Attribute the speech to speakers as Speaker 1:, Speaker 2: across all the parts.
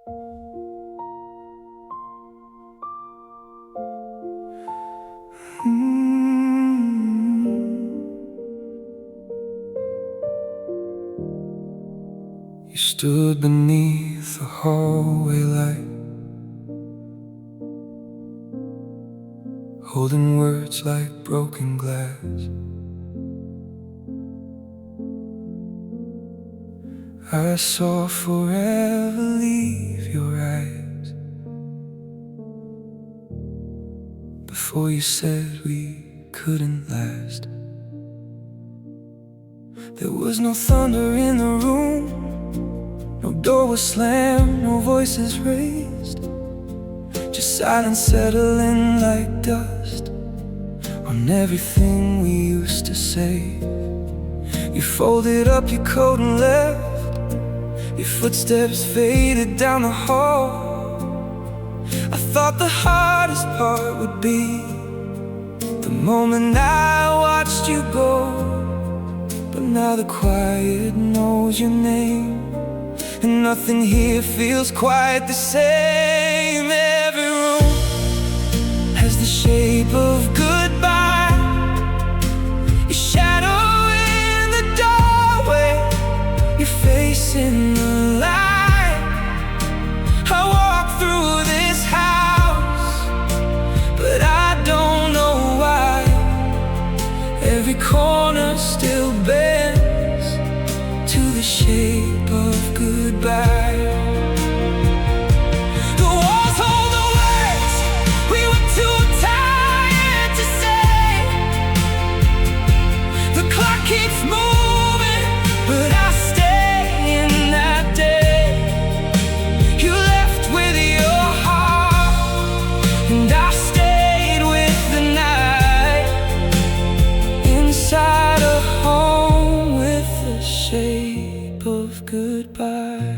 Speaker 1: You stood beneath the hallway light, holding words like broken glass. I saw forever leave your eyes before you said we couldn't last. There was no thunder in the room, no door was slammed, no voices raised, just silence settling like dust on everything we used to say. You folded up your coat and left, your footsteps faded down the hall. I thought the hardest part would be the moment I watched you go. But now the quiet knows your name, and nothing here feels quite the same. Every room has the shape of goodbye, your shadow in the doorway, your face in the light. I walk through this house, but I don't know why. Every corner still bends to the shape of goodbye. The walls hold the words we were too tired to say. The clock keeps moving, but I stay in that day. You left with your heart, and I stayed with the night. Inside a home with the shape of goodbye.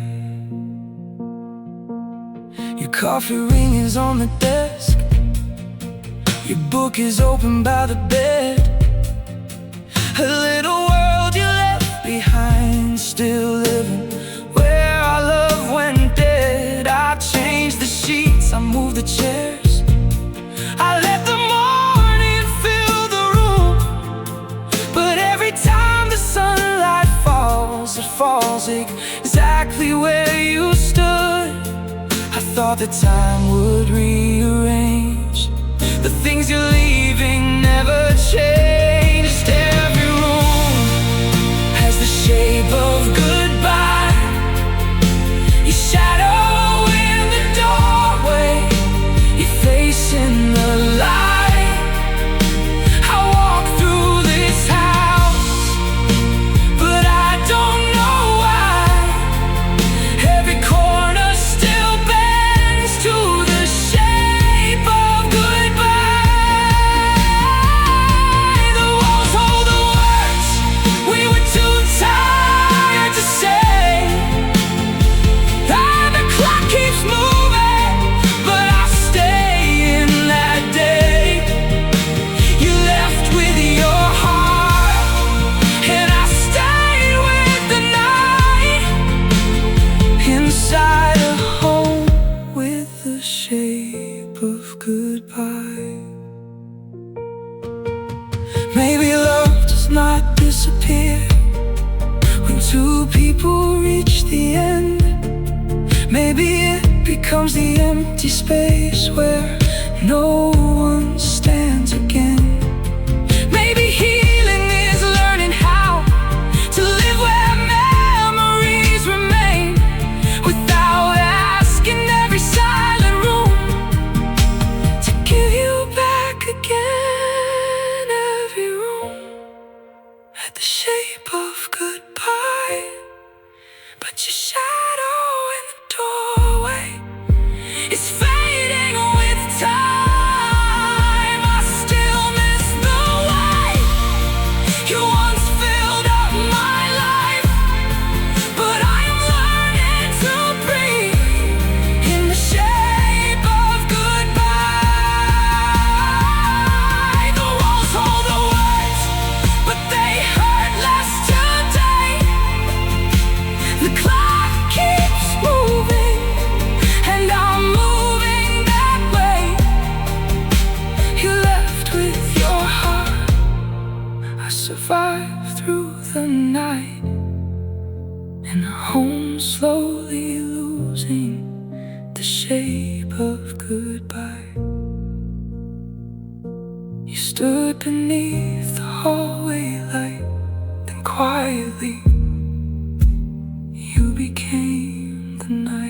Speaker 1: Your coffee ring is on the desk, your book is open by the bed. A little world you left behind, still living where our love went dead. I changed the sheets, I moved the chairs, I let the morning fill the room. But every time the sunlight falls, it falls exactly where you stood. I thought that time would rearrange the things you're leaving, never changed. Every room has the shape of goodbye, your shadow in the doorway, your face in the light. I walk through this house, but I don't know why. Every corner still bends to the shape of goodbye. The walls hold the words we were too tired to say. And the clock keeps moving, but I stay in that day. You left with your heart, and I stayed with the night. Inside a home with the shape of goodbye. Maybe love does not disappear when two people reach the end. Maybe it becomes the empty space where no one stands again. Maybe healing is learning how to live where memories remain, without asking every silent room to give you back again. Every room had the shape of goodbye, but your shadow in the doorway is fading with time. I still miss the way you once filled up my life, but I am learning to breathe in the shape of goodbye. The walls hold the words, but they hurt less today. The clock the night, and a home slowly losing the shape of goodbye. You stood beneath the hallway light, then quietly you became the night.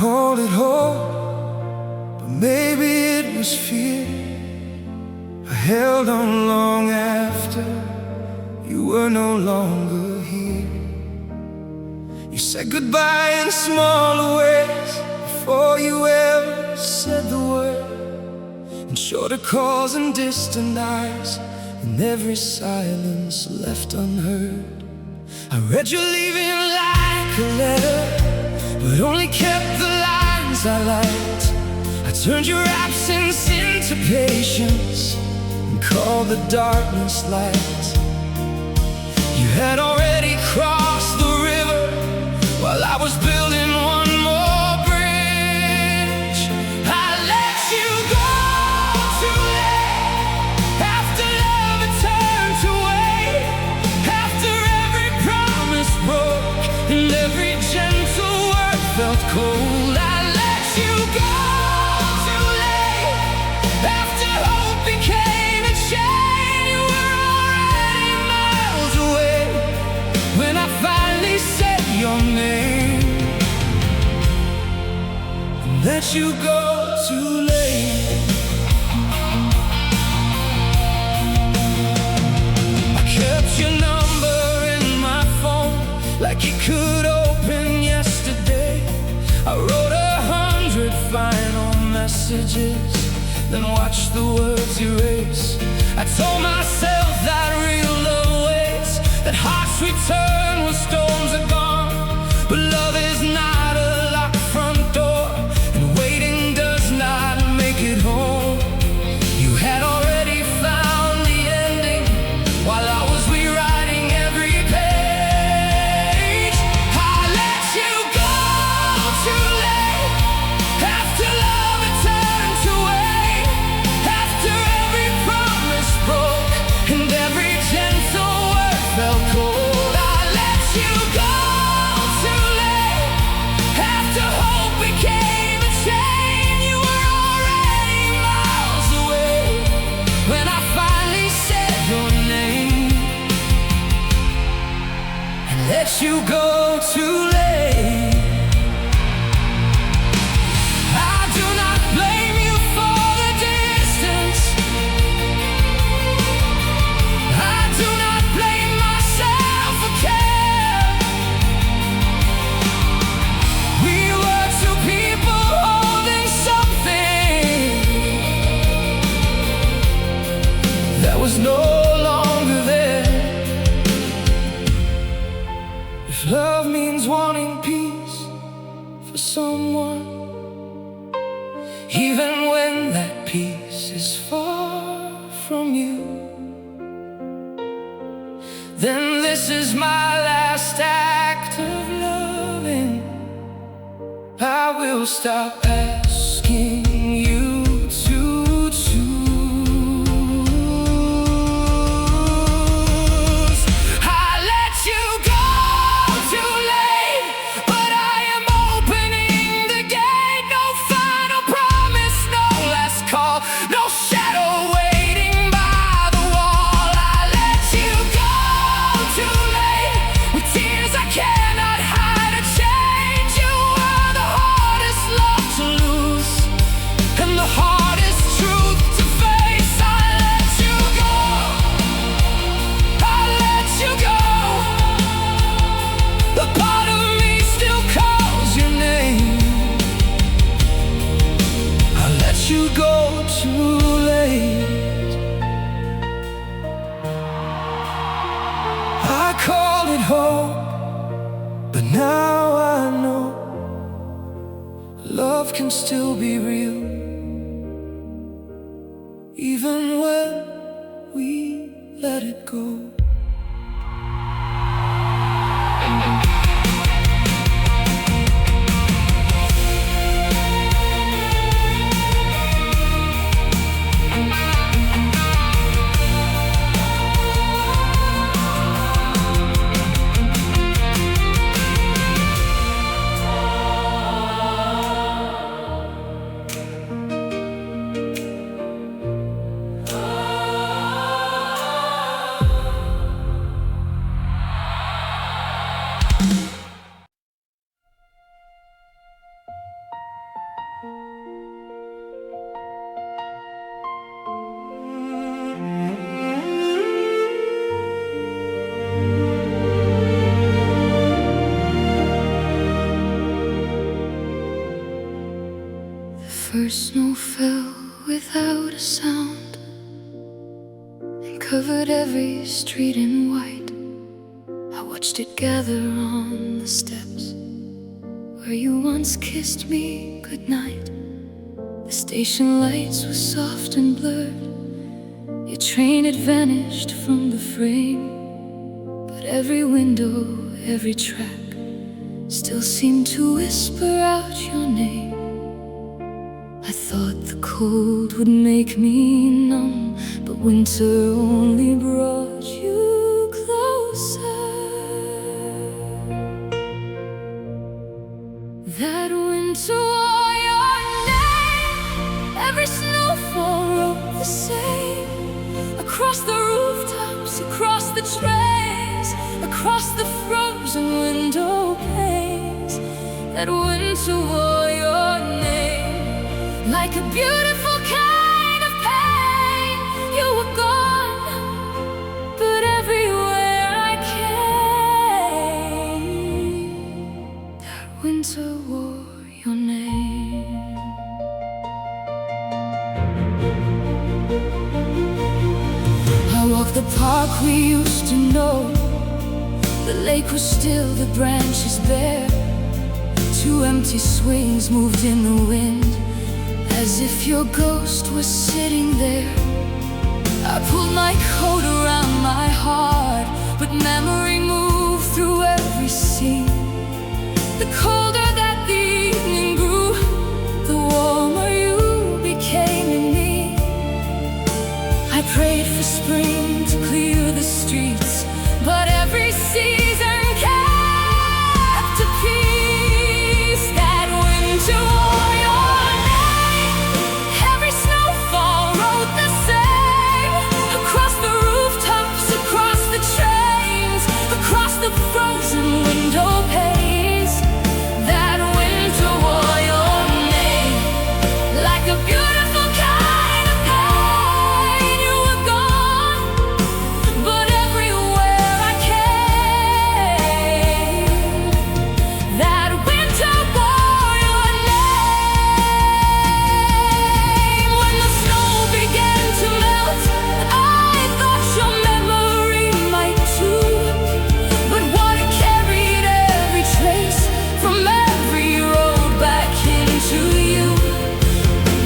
Speaker 2: Called it hope, but maybe it was fear. I held on long after you were no longer here. said goodbye in smaller ways before you ever said the word. In shorter calls and distant eyes, and every silence left unheard. I read you leaving like a letter, but only kept the lines I liked. I turned your absence into patience and called the darkness light. You had already crossed the river while I was building one more bridge. I let you go too late, after love had turned to weight, after every promise broke and every gentle word felt cold. I let you go too late, after hope became a chain. You were already miles away when I finally said your name. Let you go too late. I kept your number in my phone like it could open yesterday. I wrote 100 final messages, then watched the words erase. I told myself that real love waits, that hearts return when storms are gone. But love is not a locked front door, and waiting does not make it home. You had already found the ending while I was rewriting every page. I let you go too late, after love had turned to weight, after every promise broke and every gentle word felt cold. I let you go too late, after hope became a chain. You were already miles away when I finally said your name. I let you go too late. I do not blame you for the distance. I do not blame myself for care. We were two people holding something that was no longer there. If love means wanting peace for someone, even when that peace is far from you, then this is my last act of loving. I will stop asking you to choose. I let you go too late, but I am opening the gate. No final promise, no last call, no shadow waiting by the wall. I let you go too late, with tears I cannot hide or change. You were the hardest love to lose and the hardest truth to face. I let you go, I let you go. The part of me still calls your name. I let you go too late. I called it hope, but now I know love can still be real, even when we let it go.
Speaker 3: first snow fell without a sound and covered every street in white. I watched it gather on the steps where you once kissed me goodnight. The station lights were soft and blurred. Your train had vanished from the frame, but every window, every track still seemed to whisper out your name. I thought the cold would make me numb, but winter only brought you closer. That winter wore your name. Every snowfall wrote the same. Across the rooftops, across the trains, across the frozen window panes. That winter wore your name. Like a beautiful kind of pain, you were gone, but everywhere I came, that winter wore your name. I walked the park we used to know. The lake was still, the branches bare. Two empty swings moved in the wind, as if your ghost was sitting there. I pulled my coat around my heart, but memory moved through every scene. The colder that the evening grew, the warmer you became in me. I prayed for spring to clear the streets, but every season kept a peace. That winter wore your name. Every snowfall wrote the same. Across the rooftops, across the trains, across the frozen window panes. That winter wore your name. Like a beautiful kind of pain, you were gone, but everywhere I came, that winter wore your name. When the snow began to melt, I thought your memory might too, but water carried every trace from every road back into you.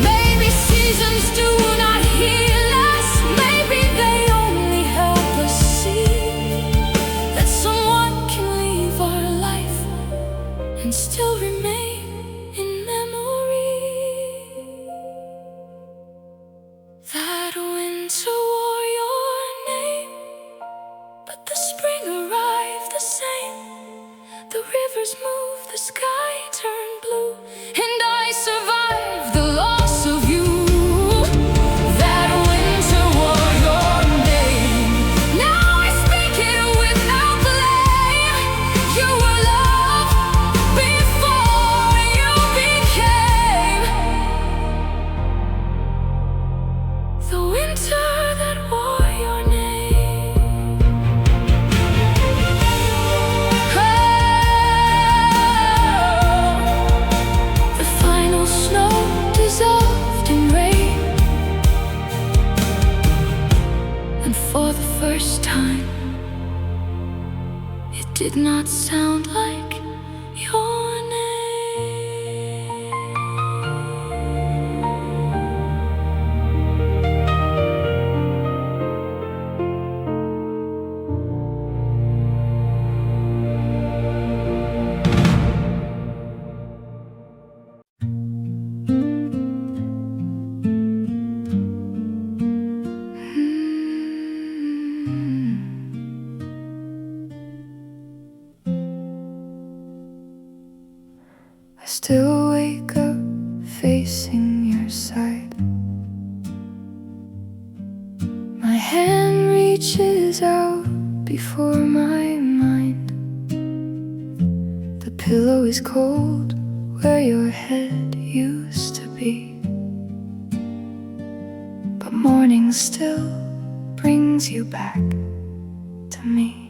Speaker 3: Maybe seasons do not heal us. Maybe they only help us see that someone can leave our life and still remain in memory. That winter wore your name, but the spring arrived the same. The rivers moved, the sky turned blue, and I survived the loss of you. That winter wore your name. Now I speak it without blame. You were love before you became the winter that wore your name. The final snow dissolved in rain, and for the first time, it did not sound like your name. I still wake up facing your side. My hand reaches out before my mind. The pillow is cold where your head used to be, but morning still brings you back to me.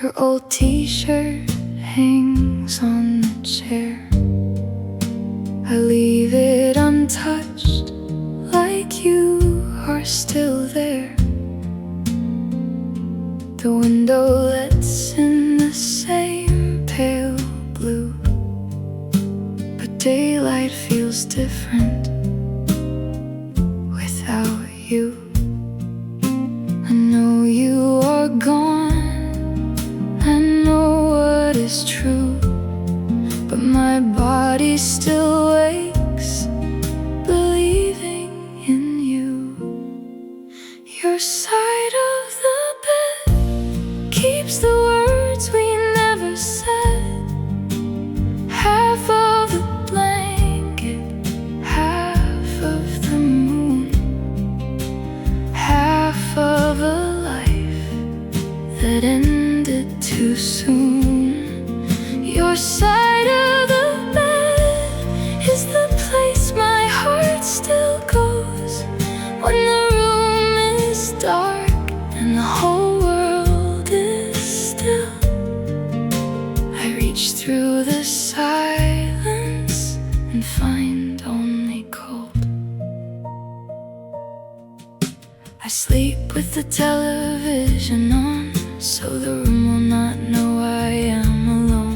Speaker 3: Your old t-shirt hangs on the chair. I leave it untouched, like you are still there. The window lets in the same pale blue, but daylight feels different without you. I know you are gone, I know what is true, but my body still wakes, believing in you. Your side of the bed keeps the words we never said. Half of the blanket, half of the moon, half of a life that ended too soon. Your side of the bed is the place my heart still goes when the room is dark and the whole world is still. I reach through the silence and find only cold. I sleep with the television on, so the room will not know I am alone.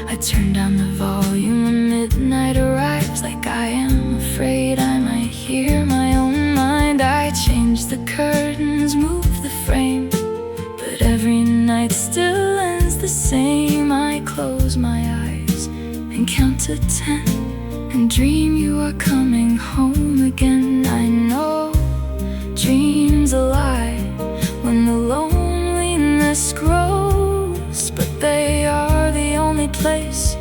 Speaker 3: I turn down the volume when midnight arrives, like I am afraid I might hear my own mind. I change the curtains, move the frame, but every night still ends the same. I close my eyes and count to 10 and dream you are coming home again. I know dreams a lie when the loneliness grows, but they are the only place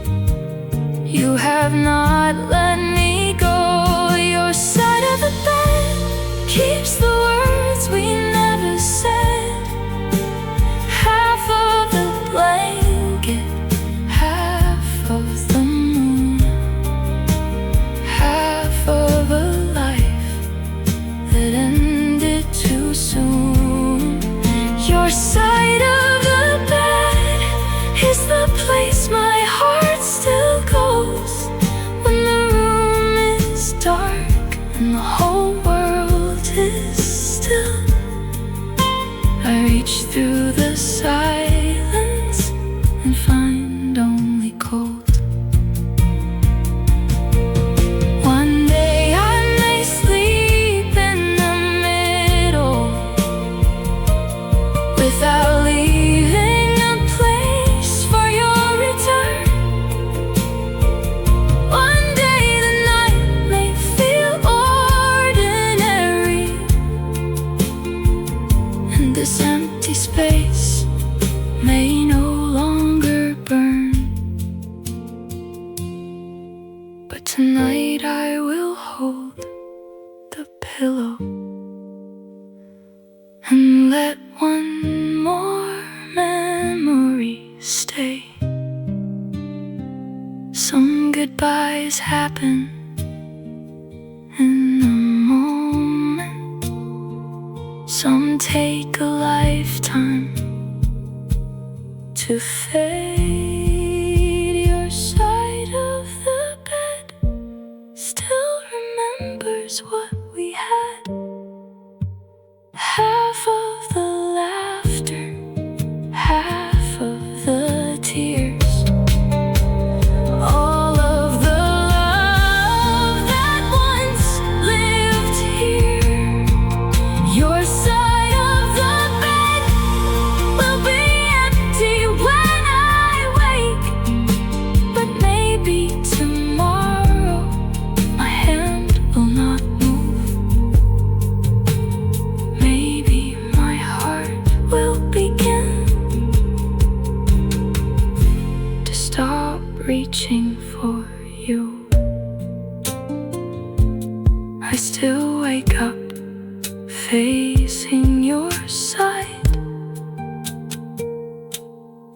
Speaker 3: you have not let me go. Your side of the bed keeps the words we never said. Half of the blanket, half of the moon, half of a life that ended too soon. Your side of the bed is the place my heart still goes when the room is dark and the whole world is still. I reach through the silence and find only cold. One day I may sleep in the middle without leaving a place for your return. One day the night may feel ordinary, and this empty space may no longer burn. But tonight I will hold the pillow and let one more memory stay. Some goodbyes happen in a moment, some take a lifetime to fade. Your side of the bed still remembers what we had. Half of the laughter, half of the tears, all of the love that once lived here. Your side of the bed will be empty when I wake, but maybe tomorrow my hand will not move. Maybe my heart will begin to stop reaching for you. I still wake up facing your side,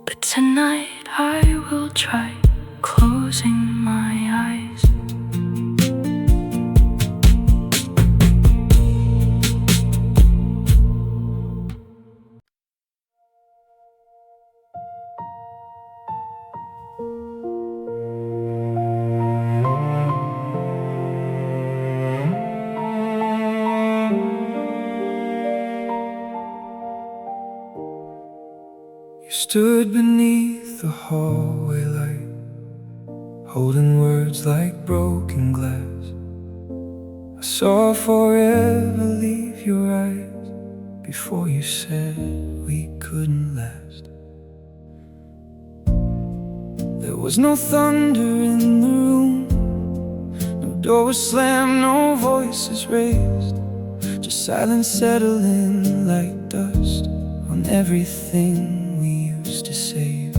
Speaker 3: but tonight I will try closing my eyes.
Speaker 1: stood beneath the hallway light, holding words like broken glass. I saw forever leave your eyes before you said we couldn't last. There was no thunder in the room, no door was slammed, no voices raised, just silence settling like dust on everything we used to save.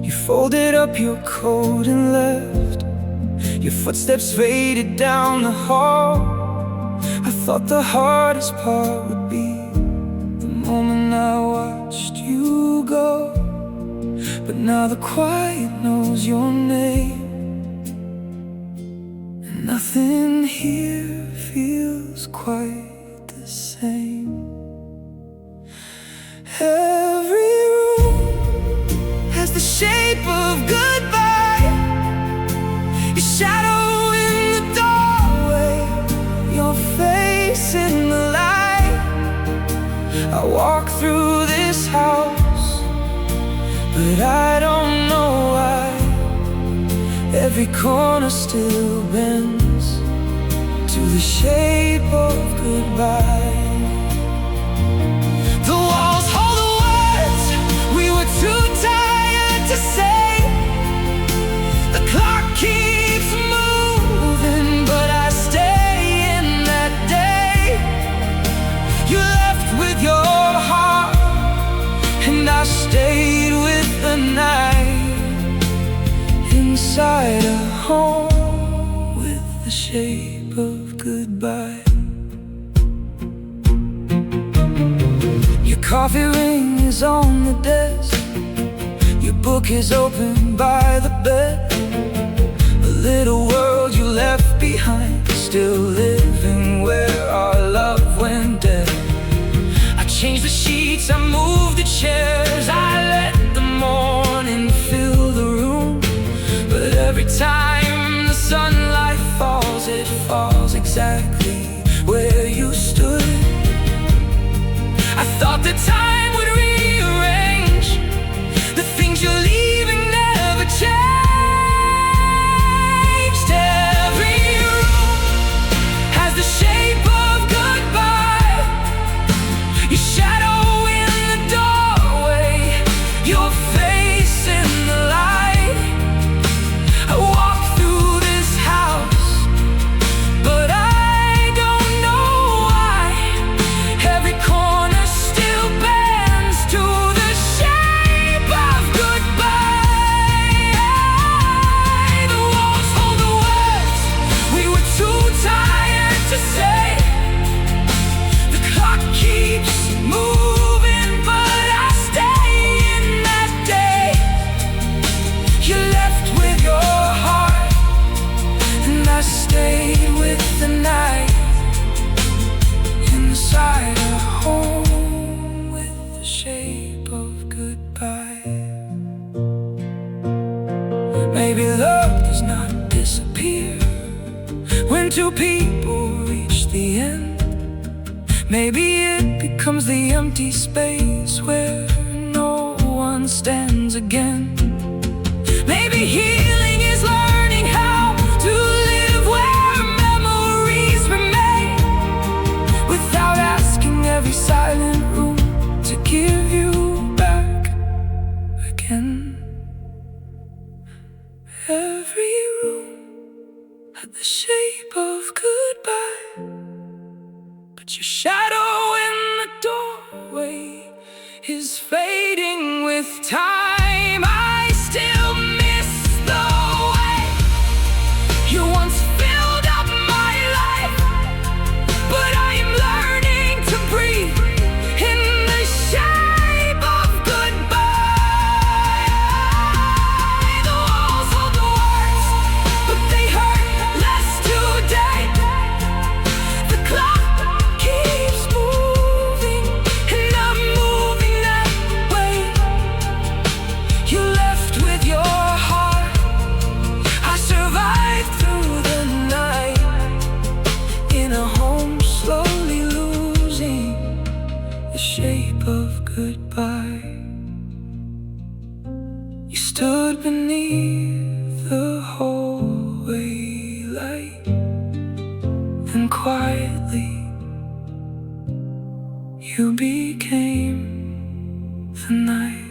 Speaker 1: You folded up your coat and left, your footsteps faded down the hall. I thought the hardest part would be the moment I watched you go, but now the quiet knows your name, and nothing here feels quite the same. Every room has the shape of goodbye, your shadow in the doorway, your face in the light. I walk through this house, but I don't know why. Every corner still bends to the shape of goodbye. The walls hold the words we were too tired to say. The clock keeps moving, but I stay in that day. You left with your heart, and I stayed with the night. Inside a home with the shape of goodbye. Your coffee ring is on the desk, your book is open by the bed. A little world you left behind, still living where our love went dead. I changed the sheets, I moved the chairs, I let the morning fill the room. But every time the sunlight falls, it falls exactly where you stood. I thought the time would rearrange the things you're leaving never changed. Every room has the shape of goodbye, your shadow in the doorway, your face in the light. I walk through this house, but I don't know why. Every corner still bends to the shape of goodbye. The walls hold the words we were too tired to say. The clock keeps moving, but I stay in that day. You left with your heart, and I stayed with the night. Inside a home with the shape of goodbye. Maybe love does not disappear when two people reach the end. Maybe it becomes the empty space where no one stands again. Maybe healing is learning how to live where memories remain, without asking every silent room to give you back again. Every room had the shape of goodbye, but your shadow in the doorway is fading with time. I still miss the way you once filled up my life, but I am learning to breathe in the shape of goodbye. The walls hold the words, but they hurt less today. The clock keeps moving, and I'm moving that way. quietly. You became the night.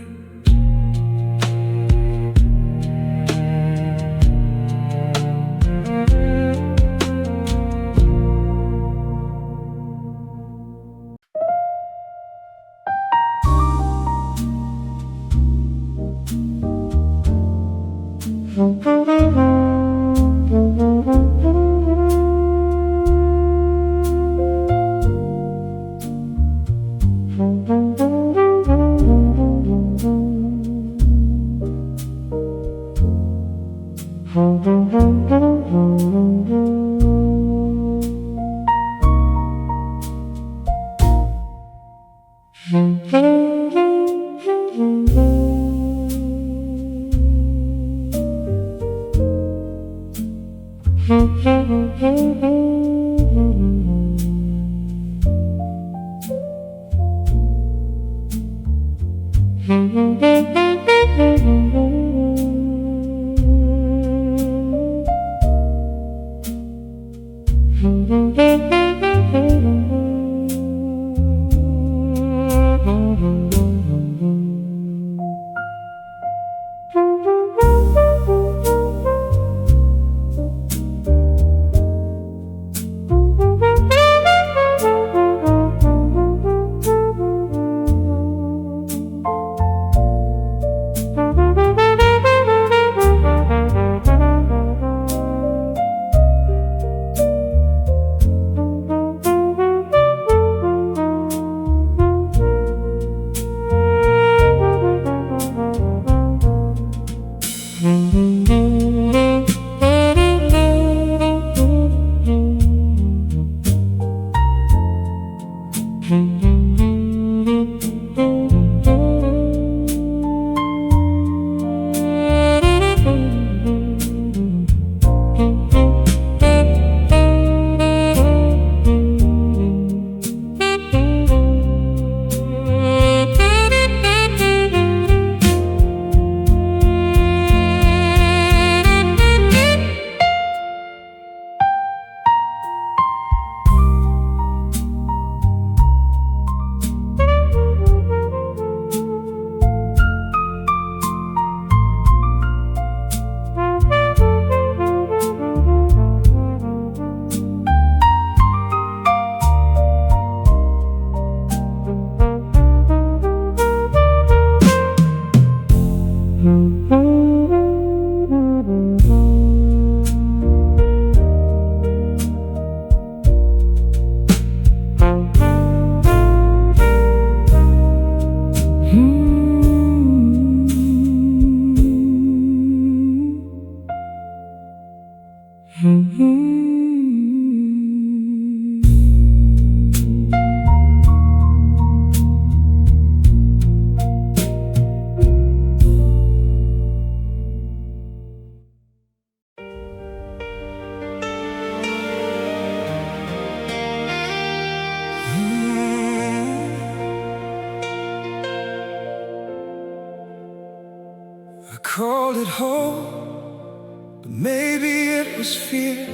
Speaker 1: I called it hope, but maybe it was fear.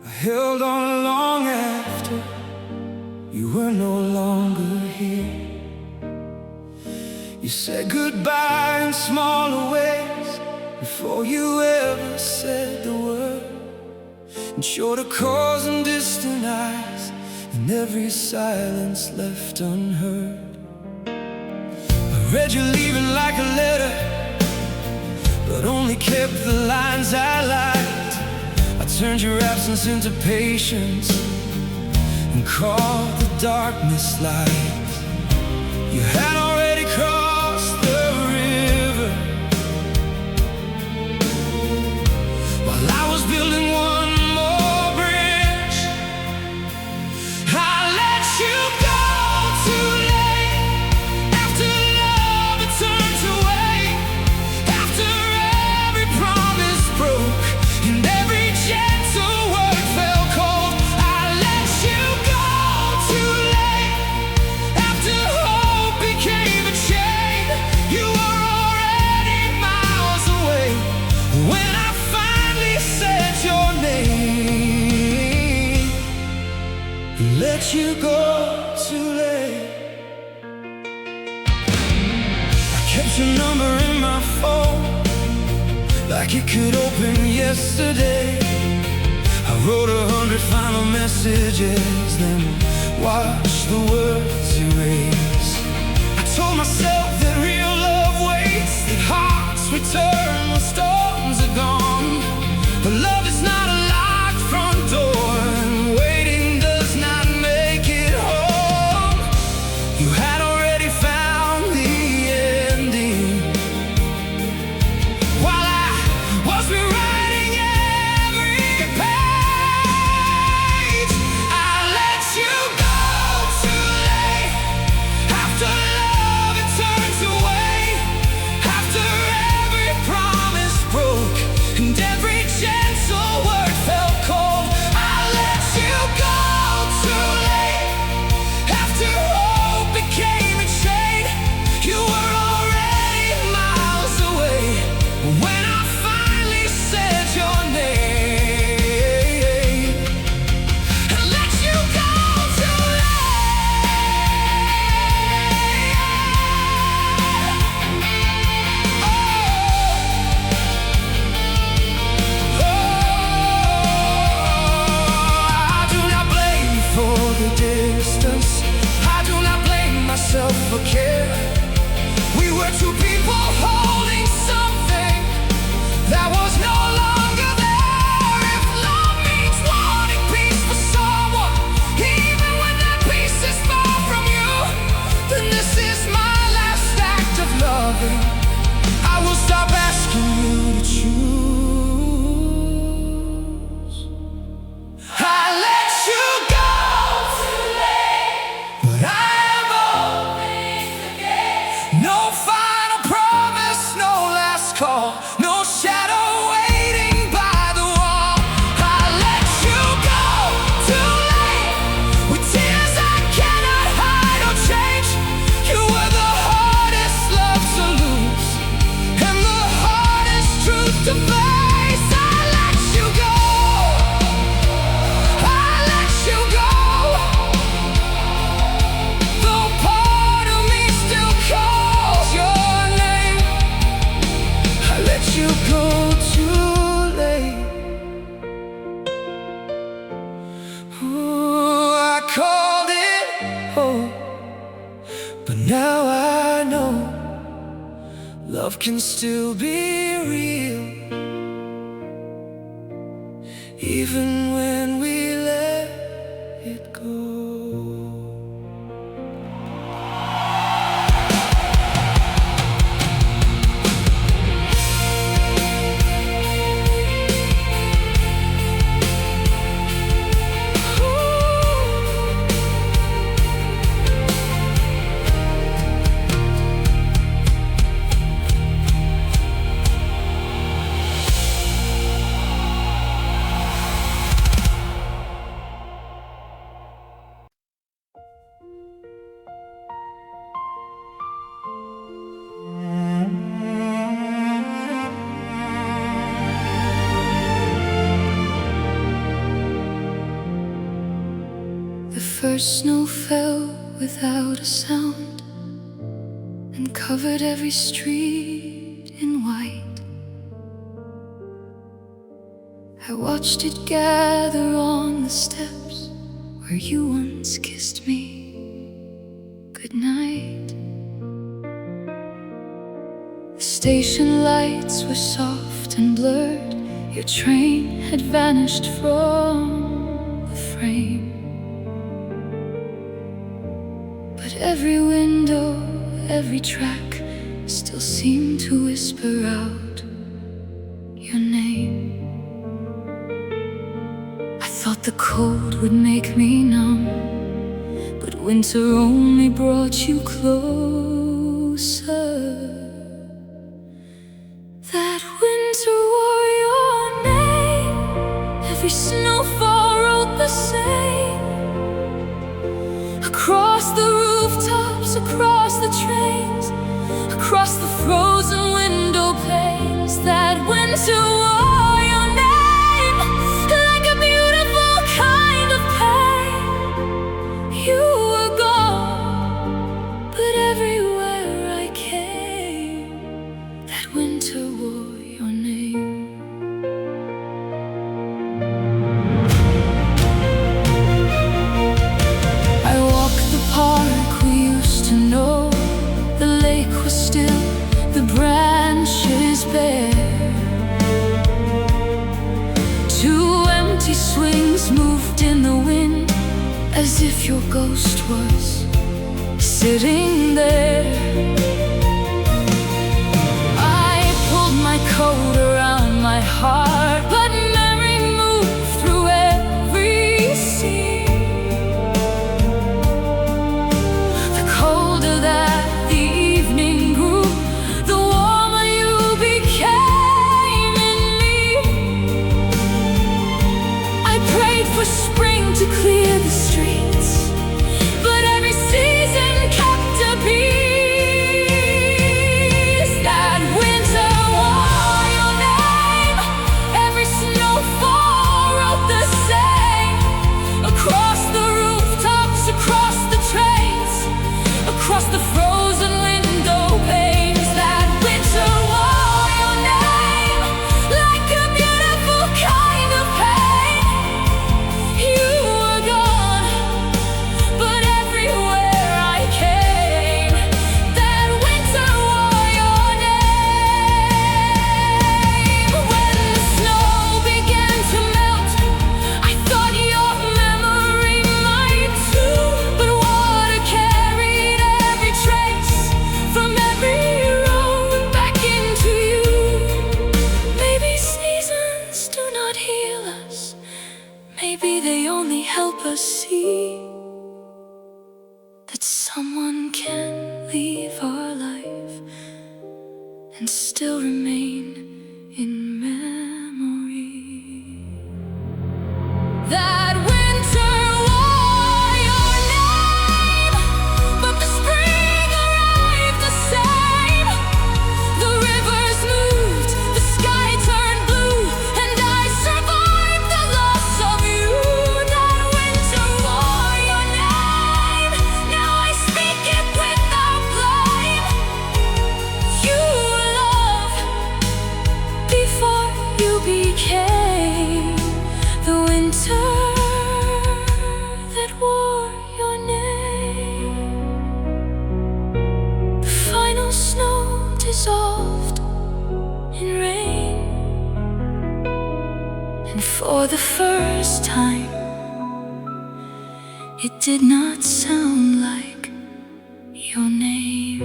Speaker 1: I held on long after you were no longer here. You said goodbye in smaller ways before you ever said the word. In shorter calls and distant eyes, and every silence left unheard. I read you leaving like a letter, but only kept the lines I liked. I turned your absence into patience and called the darkness light. You had already crossed the river while I was building one more bridge. I let you go too late, after love had turned to weight, after every promise broke and every gentle word fell cold. I let you go too late, after hope became
Speaker 2: you go too late. I kept your number in my phone like it could open yesterday. I wrote 100 final messages, then watched the words erase. I told myself that real love waits, that hearts return when storms are gone. But love is not a locked front door, and waiting does not make it home. You had already found the ending while I was rewriting every page. I let you go too late, after love had turned away, after every promise broke and every gentle word felt cold. I let you go too late, after hope became a chain. You were already miles away when I finally said your name. I let you go too I do not blame you for the distance. I do not blame myself for care. We were two people holding something that was no longer there. If love means wanting peace for someone, even when that peace is far from you, then this is my last act of loving. I will stop asking you to choose. I let you go too late, but I am opening the gate. No final promise, no last call, no shadow waiting by the wall. I let you go too late, with tears I cannot hide or change. You were the hardest love to lose, and the hardest truth to face. I let you go, I let you go, though part of me still calls your name. I let you go too late. Ooh, I called it hope, but now I know love can still be real, even when we let it go.
Speaker 3: The first snow fell without a sound and covered every street in white. I watched it gather on the steps where you once kissed me goodnight. The station lights were soft and blurred. Your train had vanished from the frame. But every window, every track still seemed to whisper out your name. I thought the cold would make me numb, but winter only brought you closer. That winter wore your name. Every snowfall wrote the same. Across the rooftops, across the trains, across the frozen window panes. That winter wore your name like a beautiful kind of pain. empty swings moved in the wind, as if your ghost was sitting there. I pulled my coat around my heart, but memory moved through every scene. The colder that the evening grew, the warmer you became in me. I prayed for spring to clear the streets, but every season kept a peace. That winter wore your name, every snowfall wrote the same. Across the rooftops, across the trains, across the frozen window panes. That winter wore your name, like a beautiful kind of pain. You were gone, but everywhere I came, that winter wore your name. When the snow began to melt, I thought your memory might too. But water carried every trace from every road back into you. Maybe seasons do not heal us, maybe they only help us see that someone can leave our life and still remain in memory. That winter wore your name, but the spring arrived the same. The rivers moved, the sky turned blue, and I survived the loss of you. That winter wore your name, now I speak it without blame. You were love before you became the winter that wore your name. The final snow dissolved in rain, and for the first time, it did not sound like your name.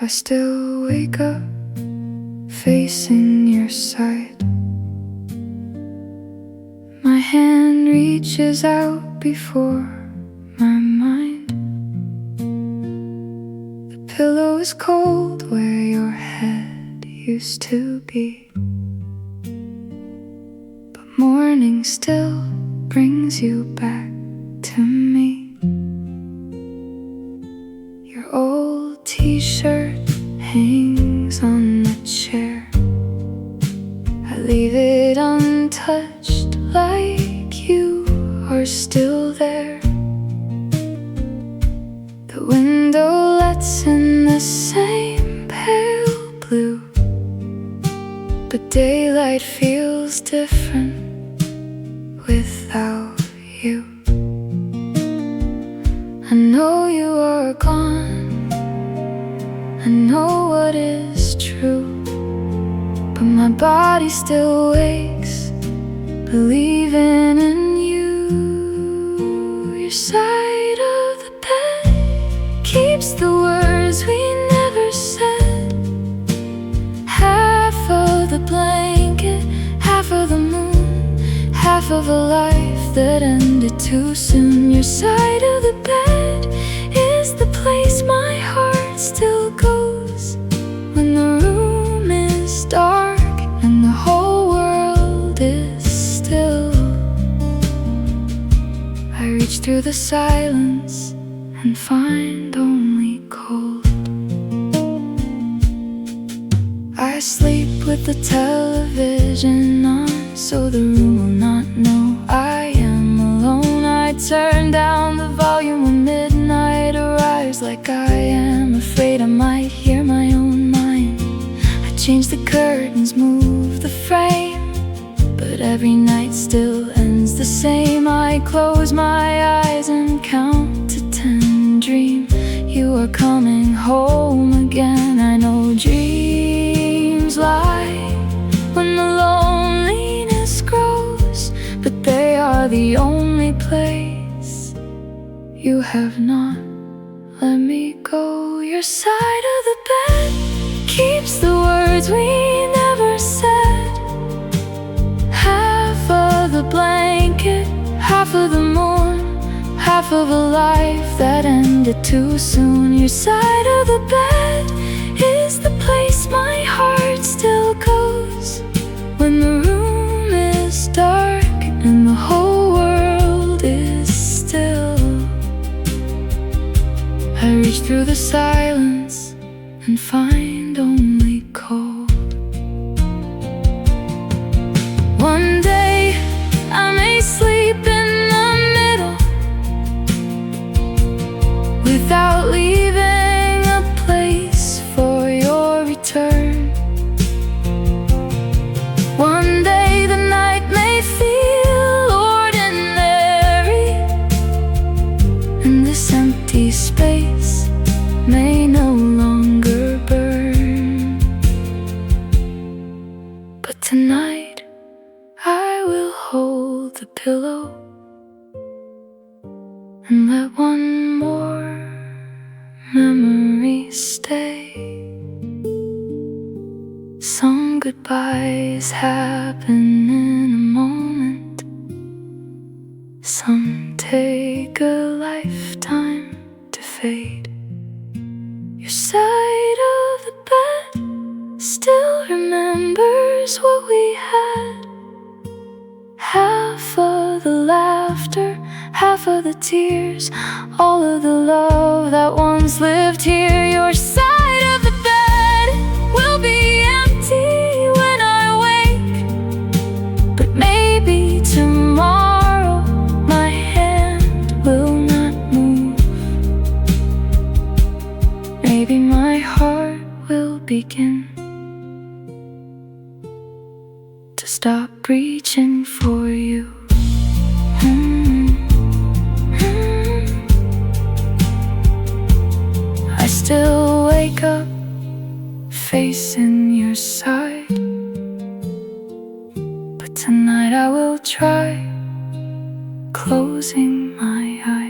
Speaker 3: I still wake up facing your side. My hand reaches out before my mind. The pillow is cold where your head used to be, but morning still brings you back to me. Your old t-shirt hangs on the chair. I leave it untouched, like you are still there. The window lets in the same pale blue, but daylight feels different without you. I know you are gone, I know what is true, but my body still wakes, believing in you. Your side of the bed keeps the words we never said. Half of the blanket, half of the moon, half of a life that ended too soon. Your side of the bed is the place my heart still goes when the room is dark and the whole world is still. I reach through the silence and find only cold. I sleep with the television on, so the room will not know I am alone. I turn down the volume when midnight arrives, like I am afraid I might hear my own mind. I change the curtains, move the frame, but every night still ends the same. I close my eyes and count to 10, dream you are coming home again. I know dreams lie when the loneliness grows, but they are the only place you have not let me go. Your side of the bed keeps the words we never said. Half of the blanket, half of the moon, half of a life that ended too soon. Your side of the bed is the place my heart still goes when the room is dark and the whole world is still. I reach through the silence and find only cold. One day I may sleep in the middle without leaving a place for your return. One day the night may feel ordinary, and this empty space may no longer burn. But tonight I will hold the pillow and let one more memory stay. Some goodbyes happen in a moment, some take a lifetime to fade. Your side of the bed still remembers what we had. Half of the laughter, half of the tears, all of the love that once lived here. Your side of the bed will be empty when I wake, but maybe tomorrow my hand will not move. Maybe my heart will begin to stop reaching for you. I still wake up facing your side, but tonight I will try closing my eyes.